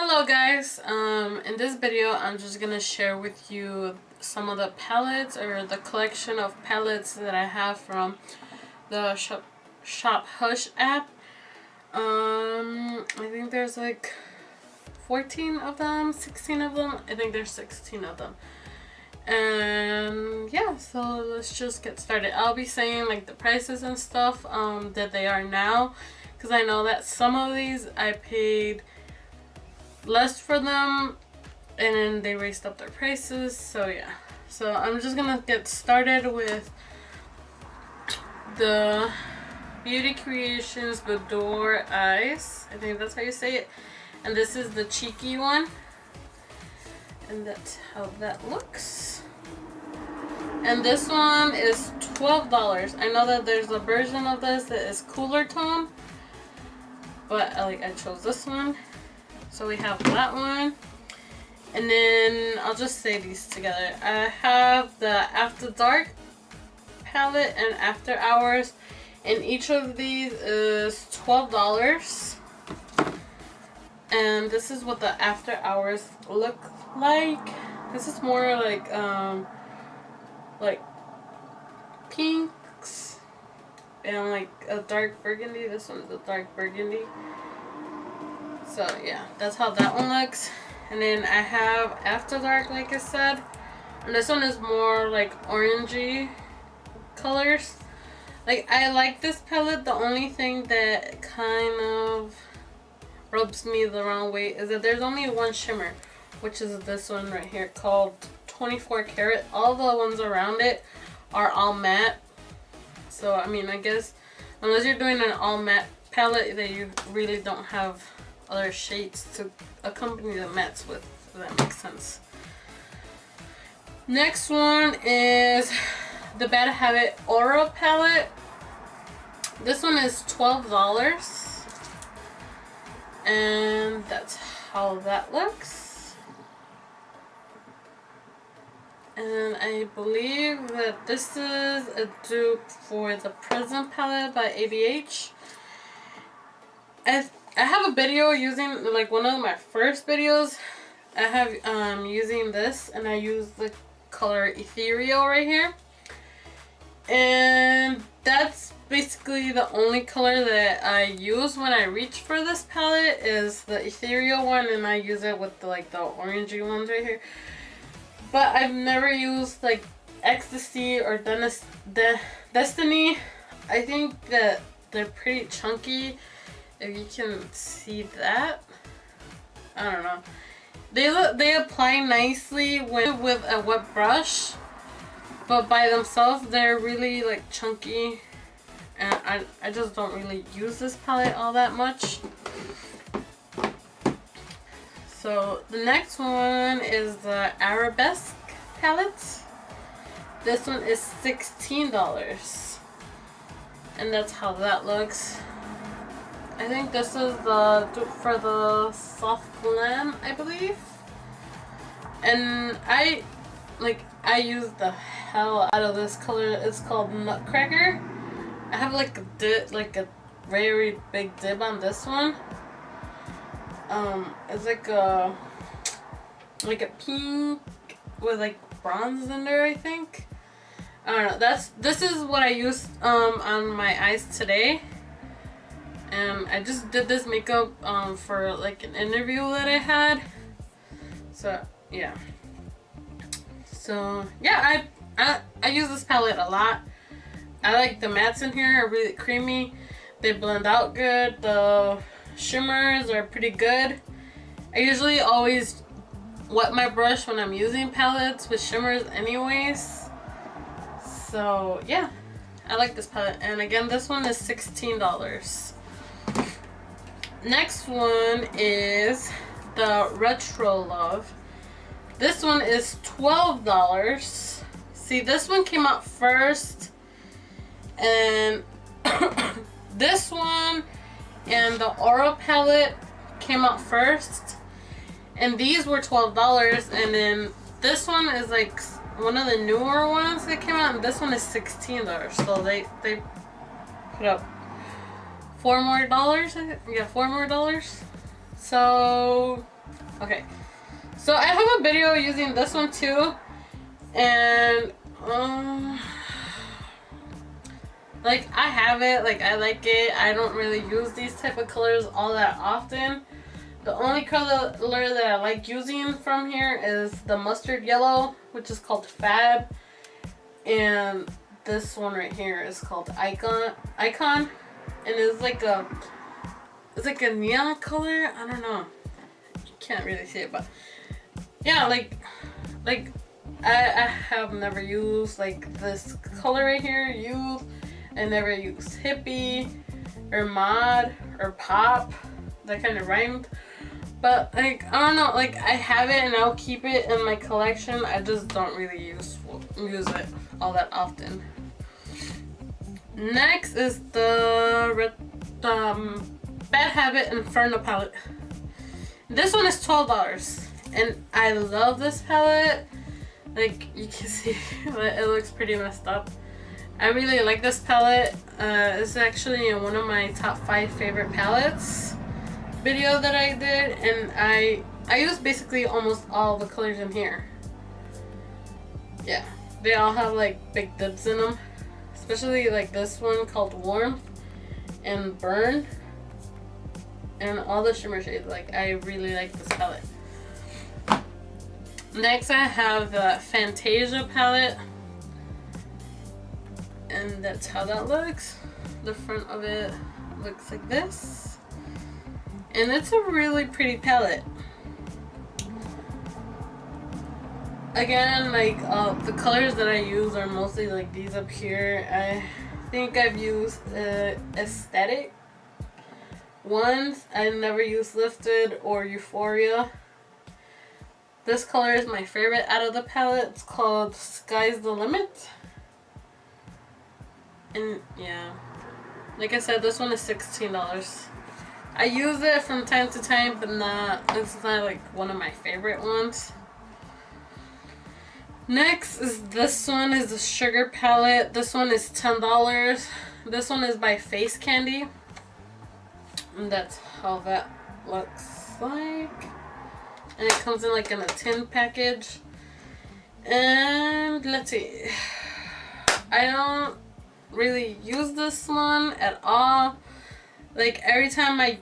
Hello guys, in this video I'm just gonna share with you some of the palettes or the collection of palettes that I have from the Shop Hush app. I think there's like 14 of them, 16 of them. I think there's 16 of them. And yeah, so let's just get started. I'll be saying like the prices and stuff that they are now, because I know that some of these I paid less for them and then they raised up their prices. So yeah, so I'm just gonna get started with the Beauty Creations Boudoir Eyes. I think that's how you say it. And this is the cheeky one, and that's how that looks. And this one is $12. I know that there's a version of this that is cooler tone, but I chose this one. So we have that one, and then I'll just say these together. I have the After Dark palette and After Hours, and each of these is $12. And this is what the After Hours look like. This is more like pinks and like a dark burgundy. This one's a dark burgundy. So yeah, that's how that one looks. And then I have After Dark, like I said, and this one is more like orangey colors. Like, I like this palette. The only thing that kind of rubs me the wrong way is that there's only one shimmer, which is this one right here called 24 karat. All the ones around it are all matte. So I mean, I guess unless you're doing an all matte palette, that you really don't have other shades to accompany the mattes with, if that makes sense. Next one is the Bad Habit Aura palette. This one is $12, and that's how that looks. And I believe that this is a dupe for the Prism palette by ABH. I have a video using, like, one of my first videos. I have using this, and I use the color Ethereal right here. And that's basically the only color that I use when I reach for this palette is the Ethereal one, and I use it with the orangey ones right here. But I've never used like Ecstasy or Destiny. I think that they're pretty chunky, if you can see that. I don't know. They apply nicely with a wet brush, but by themselves they're really like chunky, and I just don't really use this palette all that much. So the next one is the Arabesque palette. This one is $16, and that's how that looks. I think this is the dupe for the Soft Glam, I believe. And I use the hell out of this color. It's called Nutcracker. I have like a very big dib on this one. It's like a pink with like bronze in there, I think. I don't know. This is what I used on my eyes today. And I just did this makeup for like an interview that I had. So yeah. So yeah, I use this palette a lot. I like the mattes in here are really creamy. They blend out good. The shimmers are pretty good. I usually always wet my brush when I'm using palettes with shimmers anyways. So yeah, I like this palette. And again, this one is $16. Next one is the Retro Love. This one is $12. See, this one came out first, and this one and the Aura palette came out first, and these were $12. And then this one is like one of the newer ones that came out, and this one is $16. So they put up $4 more. Yeah, $4 more. So Okay, so I have a video using this one too, and like I have it, like I like it. I don't really use these type of colors all that often. The only color that I like using from here is the mustard yellow, which is called Fab, and this one right here is called Icon, and it's like a neon color. I don't know, you can't really see it, but yeah, like I have never used like this color right here. I never used hippie or mod or pop. That kind of rhymed. But like, I don't know, like I have it and I'll keep it in my collection. I just don't really use it all that often. Next is the Bad Habit Inferno palette. This one is $12 and I love this palette. Like you can see it looks pretty messed up. I really like this palette. It's actually one of my top 5 favorite palettes video that I did, and I use basically almost all the colors in here. Yeah, they all have like big dips in them, especially like this one called Warmth and Burn, and all the shimmer shades. Like I really like this palette. Next I have the Fantasia palette, and that's how that looks. The front of it looks like this. And it's a really pretty palette. Again, like the colors that I use are mostly like these up here. I think I've used Aesthetic ones. I never used Lifted or Euphoria. This color is my favorite out of the palette. It's called Sky's the Limit. And yeah, like I said, this one is $16. I use it from time to time, but it's not like one of my favorite ones. Next is this one, is the Sugar palette. This one is $10. This one is by Face Candy, and that's how that looks like. And it comes in like in a tin package. And let's see, I don't really use this one at all. Like every time I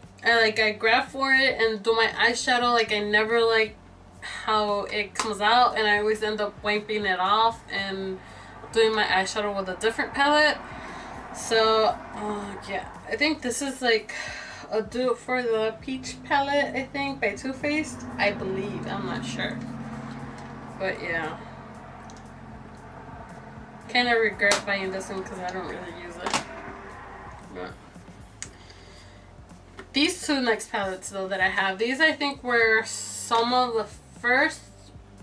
grab for it and do my eyeshadow, like I never like how it comes out, and I always end up wiping it off and doing my eyeshadow with a different palette. So yeah, I think this is like a Do It For the Peach palette, I think, by Too Faced, I believe. I'm not sure, but yeah, kind of regret buying this one because I don't really use it. But these two next palettes though that I have, these I think were some of the first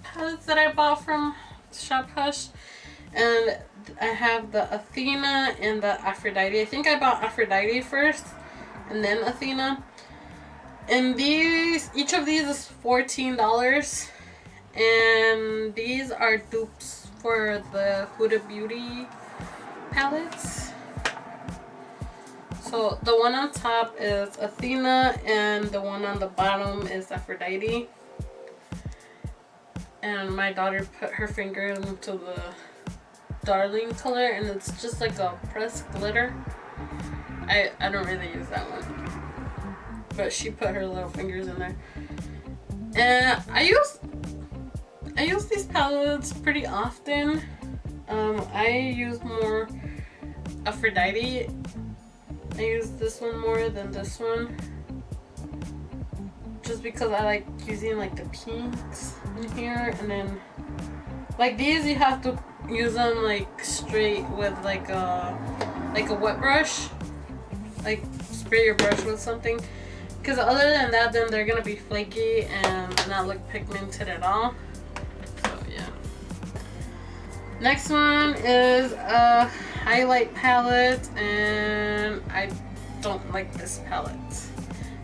palettes that I bought from Shop Hush. And I have the Athena and the Aphrodite. I think I bought Aphrodite first and then Athena. And these, each of these is $14. And these are dupes for the Huda Beauty palettes. So the one on top is Athena and the one on the bottom is Aphrodite. And my daughter put her finger into the Darling color, and it's just like a pressed glitter. I don't really use that one, but she put her little fingers in there. And I use these palettes pretty often. I use more Aphrodite. I use this one more than this one, just because I like using like the pinks in here. And then like these, you have to use them like straight with like a wet brush, like spray your brush with something, because other than that then they're gonna be flaky and not look pigmented at all. So yeah. Next one is a highlight palette, and I don't like this palette.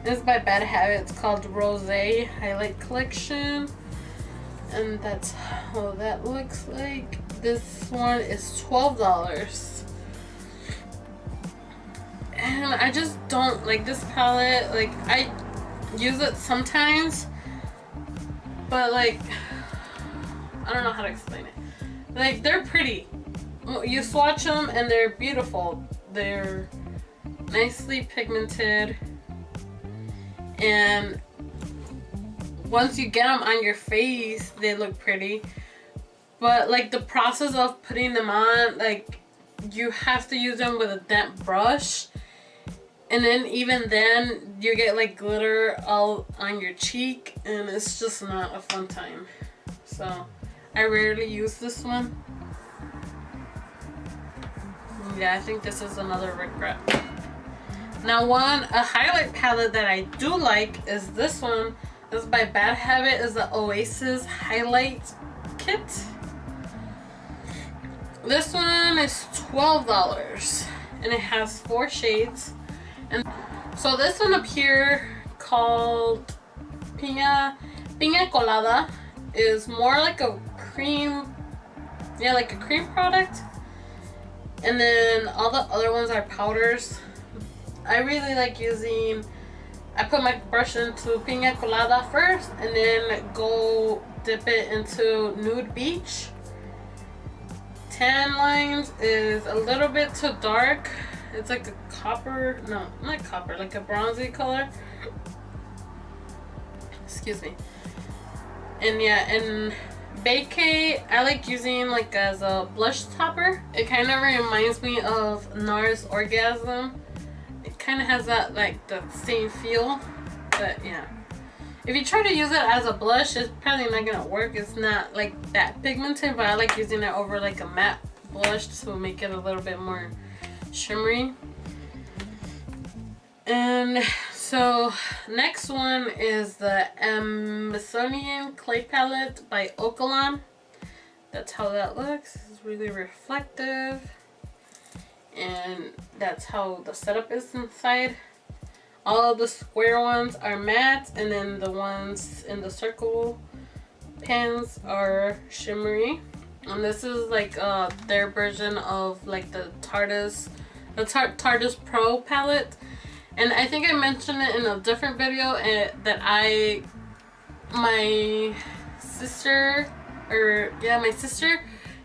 This is by Bad Habit. It's called Rosé Highlight Collection, and that's how that looks like. This one is $12. And I just don't like this palette. Like, I use it sometimes, but like, I don't know how to explain it. Like, they're pretty. You swatch them and they're beautiful. They're nicely pigmented, and once you get them on your face, they look pretty. But like, the process of putting them on, like, you have to use them with a damp brush, and then even then you get like glitter all on your cheek, and it's just not a fun time. So I rarely use this one. Yeah, I think this is another regret. Now, a highlight palette that I do like is this one. This is by Bad Habit. Is the Oasis Highlight Kit. This one is $12 and it has 4 shades. And so this one up here, called Piña Colada, is more like a cream, yeah, like a cream product. And then all the other ones are powders. I really like using, I put my brush into Piña Colada first and then go dip it into Nude Beach. Tan Lines is a little bit too dark. It's like a copper, no, not copper, like a bronzy color. Excuse me. And yeah, and Vacay, I like using like as a blush topper. It kind of reminds me of NARS Orgasm. It kind of has that, like, the same feel, but yeah. If you try to use it as a blush, it's probably not gonna work. It's not like that pigmented, but I like using it over like a matte blush to make it a little bit more shimmery. And so next one is the Amazonian Clay Palette by Ocalan. That's how that looks. It's really reflective, and that's how the setup is inside. All of the square ones are matte, and then the ones in the circle pans are shimmery. And this is like their version of like the Tardis Pro palette. And I think I mentioned it in a different video that my sister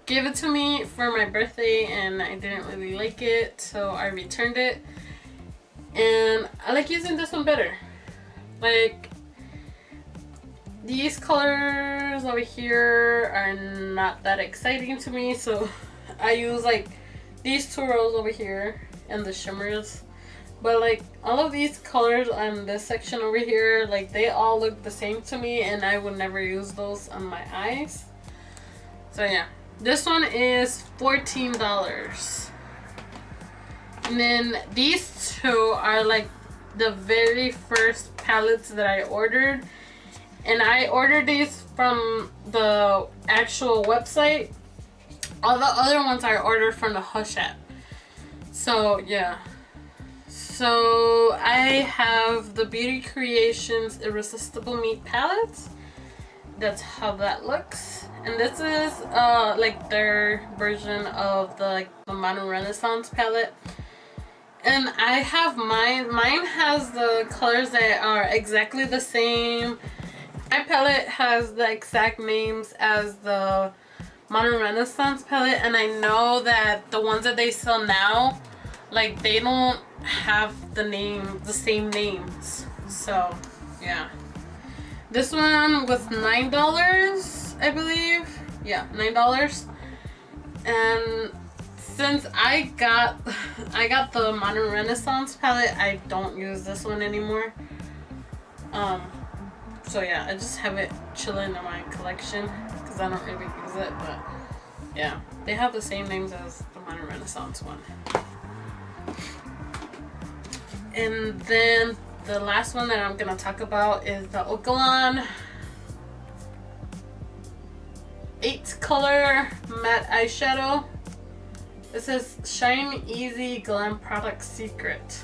gave it to me for my birthday, and I didn't really like it, so I returned it. And I like using this one better. Like, these colors over here are not that exciting to me, so I use like these 2 rows over here and the shimmers. But like, all of these colors on this section over here, like, they all look the same to me, and I would never use those on my eyes. So yeah, this one is $14. And then these 2 are like the very first palettes that I ordered. And I ordered these from the actual website. All the other ones I ordered from the Hush app. So yeah. So I have the Beauty Creations Irresistible Meat Palette. That's how that looks. And this is like their version of the Modern Renaissance palette. And I have mine. Mine has the colors that are exactly the same. My palette has the exact names as the Modern Renaissance palette. And I know that the ones that they sell now, like, they don't have the same names. So yeah. This one was $9, I believe. Yeah, $9. And since I got the Modern Renaissance palette, I don't use this one anymore. So yeah, I just have it chilling in my collection because I don't really use it. But yeah, they have the same names as the Modern Renaissance one. And then the last one that I'm gonna talk about is the Ocalan 8 color matte eyeshadow. This says Shine Easy Glam Product Secret,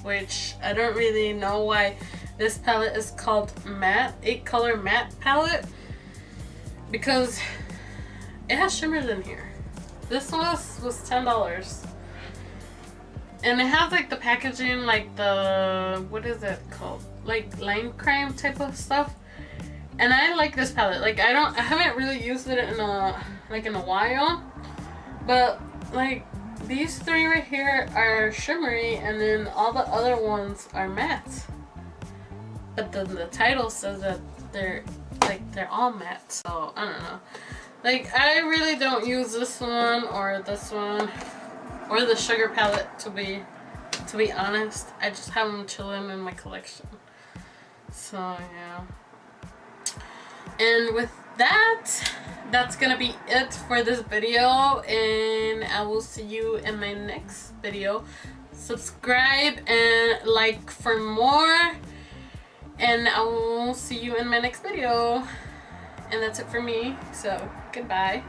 which I don't really know why this palette is called matte, 8 color matte palette, because it has shimmers in here. This was $10. And it has like the packaging, like the, what is it called? Like lime crime type of stuff. And I like this palette. Like I haven't really used it in a while, but like these three right here are shimmery, and then all the other ones are matte. But then the title says that they're all matte, so I don't know. Like I really don't use this one or the sugar palette to be honest. I just have them chilling in my collection. So yeah. And with that's gonna be it for this video, and I will see you in my next video. Subscribe and like for more, and I will see you in my next video. And that's it for me, so goodbye.